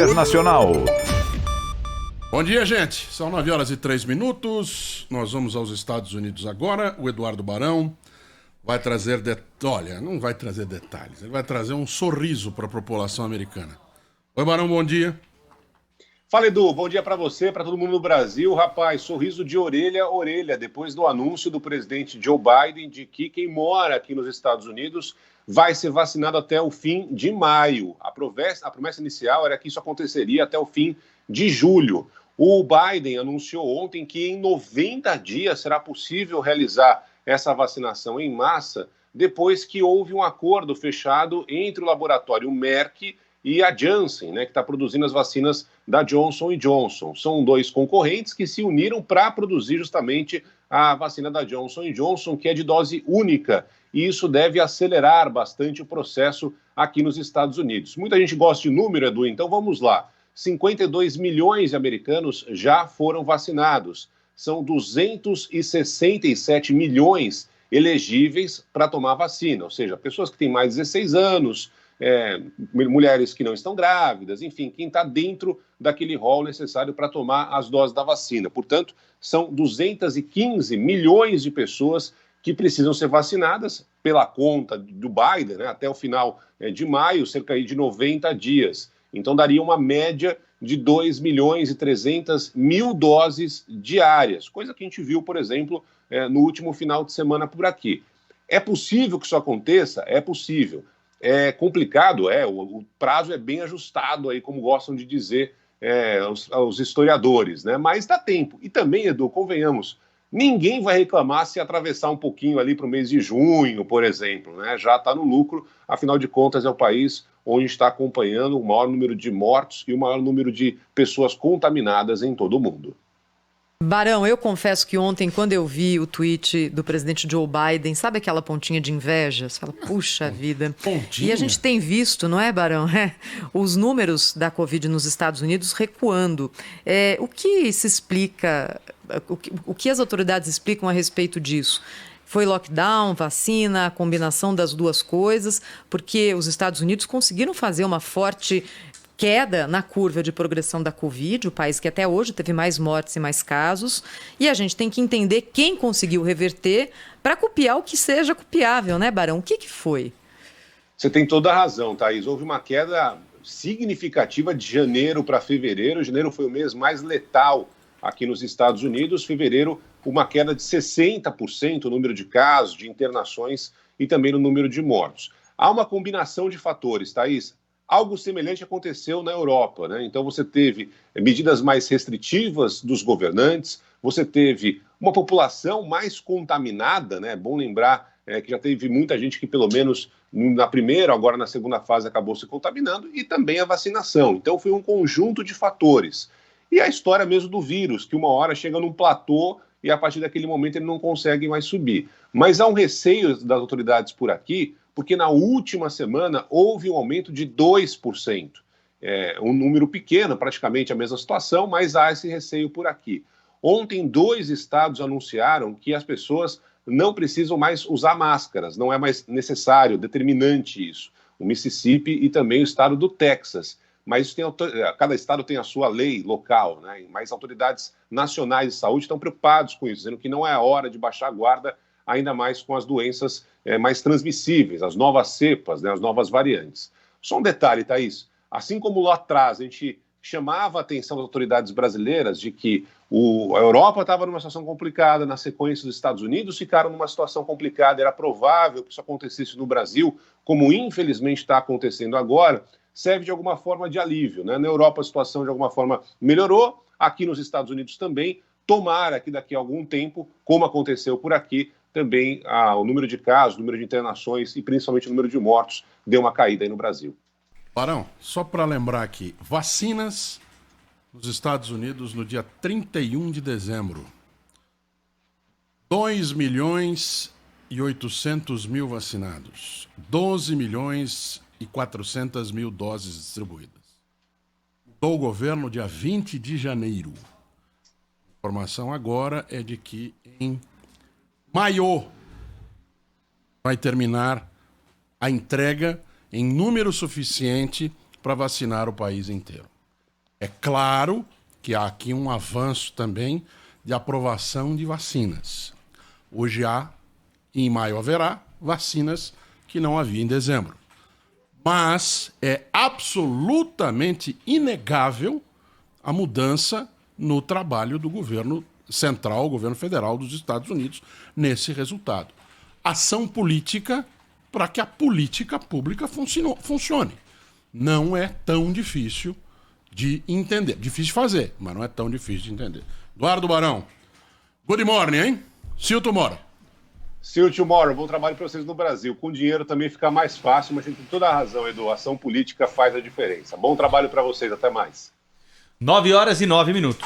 Internacional. Bom dia, gente. São 9h03. Nós vamos aos Estados Unidos agora. O Eduardo Barão vai trazer... Olha, não vai trazer detalhes. Ele vai trazer um sorriso para a população americana. Oi, Barão, bom dia. Fala, Edu. Bom dia para você, para todo mundo no Brasil. Rapaz, sorriso de orelha a orelha, depois do anúncio do presidente Joe Biden de que quem mora aqui nos Estados Unidos vai ser vacinado até o fim de maio. A promessa inicial era que isso aconteceria até o fim de julho. O Biden anunciou ontem que em 90 dias será possível realizar essa vacinação em massa, depois que houve um acordo fechado entre o laboratório Merck e a Janssen, que está produzindo as vacinas da Johnson & Johnson. São dois concorrentes que se uniram para produzir justamente a vacina da Johnson & Johnson, que é de dose única, e isso deve acelerar bastante o processo aqui nos Estados Unidos. Muita gente gosta de número, Edu, então vamos lá. 52 milhões de americanos já foram vacinados. São 267 milhões elegíveis para tomar vacina, ou seja, pessoas que têm mais de 16 anos, mulheres que não estão grávidas, enfim, quem está dentro daquele rol necessário para tomar as doses da vacina. Portanto, são 215 milhões de pessoas que precisam ser vacinadas pela conta do Biden, até o final de maio, cerca de 90 dias. Então, daria uma média de 2.300.000 doses diárias, coisa que a gente viu, por exemplo, no último final de semana por aqui. É possível que isso aconteça? É possível. É complicado, o prazo é bem ajustado, aí, como gostam de dizer os historiadores, mas dá tempo. E também, Edu, convenhamos, ninguém vai reclamar se atravessar um pouquinho ali para o mês de junho, por exemplo, já está no lucro, afinal de contas é o país onde está acompanhando o maior número de mortos e o maior número de pessoas contaminadas em todo o mundo. Barão, eu confesso que ontem, quando eu vi o tweet do presidente Joe Biden, sabe aquela pontinha de inveja? Você fala, puxa vida. Pontinha? E a gente tem visto, não é, Barão? Os números da Covid nos Estados Unidos recuando. O que se explica, o que as autoridades explicam a respeito disso? Foi lockdown, vacina, a combinação das duas coisas, porque os Estados Unidos conseguiram fazer uma forte queda na curva de progressão da Covid, o país que até hoje teve mais mortes e mais casos, e a gente tem que entender quem conseguiu reverter para copiar o que seja copiável, né, Barão? O que foi? Você tem toda a razão, Thaís. Houve uma queda significativa de janeiro para fevereiro. Janeiro foi o mês mais letal aqui nos Estados Unidos. Fevereiro, uma queda de 60% no número de casos, de internações e também no número de mortos. Há uma combinação de fatores, Thaís. Algo semelhante aconteceu na Europa, Então você teve medidas mais restritivas dos governantes, você teve uma população mais contaminada, É bom lembrar que já teve muita gente que pelo menos na primeira, agora na segunda fase acabou se contaminando, e também a vacinação. Então foi um conjunto de fatores. E a história mesmo do vírus, que uma hora chega num platô e a partir daquele momento ele não consegue mais subir. Mas há um receio das autoridades por aqui, porque na última semana houve um aumento de 2%. Um número pequeno, praticamente a mesma situação, mas há esse receio por aqui. Ontem, 2 estados anunciaram que as pessoas não precisam mais usar máscaras, não é mais necessário, determinante isso. O Mississippi e também o estado do Texas. Mas cada estado tem a sua lei local, Mas autoridades nacionais de saúde estão preocupados com isso, dizendo que não é a hora de baixar a guarda, ainda mais com as doenças mais transmissíveis, as novas cepas, as novas variantes. Só um detalhe, Thaís, assim como lá atrás a gente chamava a atenção das autoridades brasileiras de que a Europa estava numa situação complicada, na sequência dos Estados Unidos ficaram numa situação complicada, era provável que isso acontecesse no Brasil, como infelizmente está acontecendo agora, serve de alguma forma de alívio. Na Europa a situação de alguma forma melhorou, aqui nos Estados Unidos também, tomara que daqui a algum tempo, como aconteceu por aqui, também o número de casos, o número de internações e principalmente o número de mortos deu uma caída aí no Brasil. Barão, só para lembrar aqui, vacinas nos Estados Unidos no dia 31 de dezembro. 2.800.000 vacinados, 12.400.000 doses distribuídas. Mudou o governo dia 20 de janeiro. A informação agora é de que em maio vai terminar a entrega em número suficiente para vacinar o país inteiro. É claro que há aqui um avanço também de aprovação de vacinas. Hoje há, e em maio haverá, vacinas que não havia em dezembro. Mas é absolutamente inegável a mudança no trabalho do governo central, governo federal dos Estados Unidos, nesse resultado. Ação política para que a política pública funcione. Não é tão difícil de entender. Difícil de fazer, mas não é tão difícil de entender. Eduardo Barão, good morning, hein? See you tomorrow. See you tomorrow. Bom trabalho para vocês no Brasil. Com dinheiro também fica mais fácil, mas você tem toda a razão, Edu. A ação política faz a diferença. Bom trabalho para vocês. Até mais. 9h09.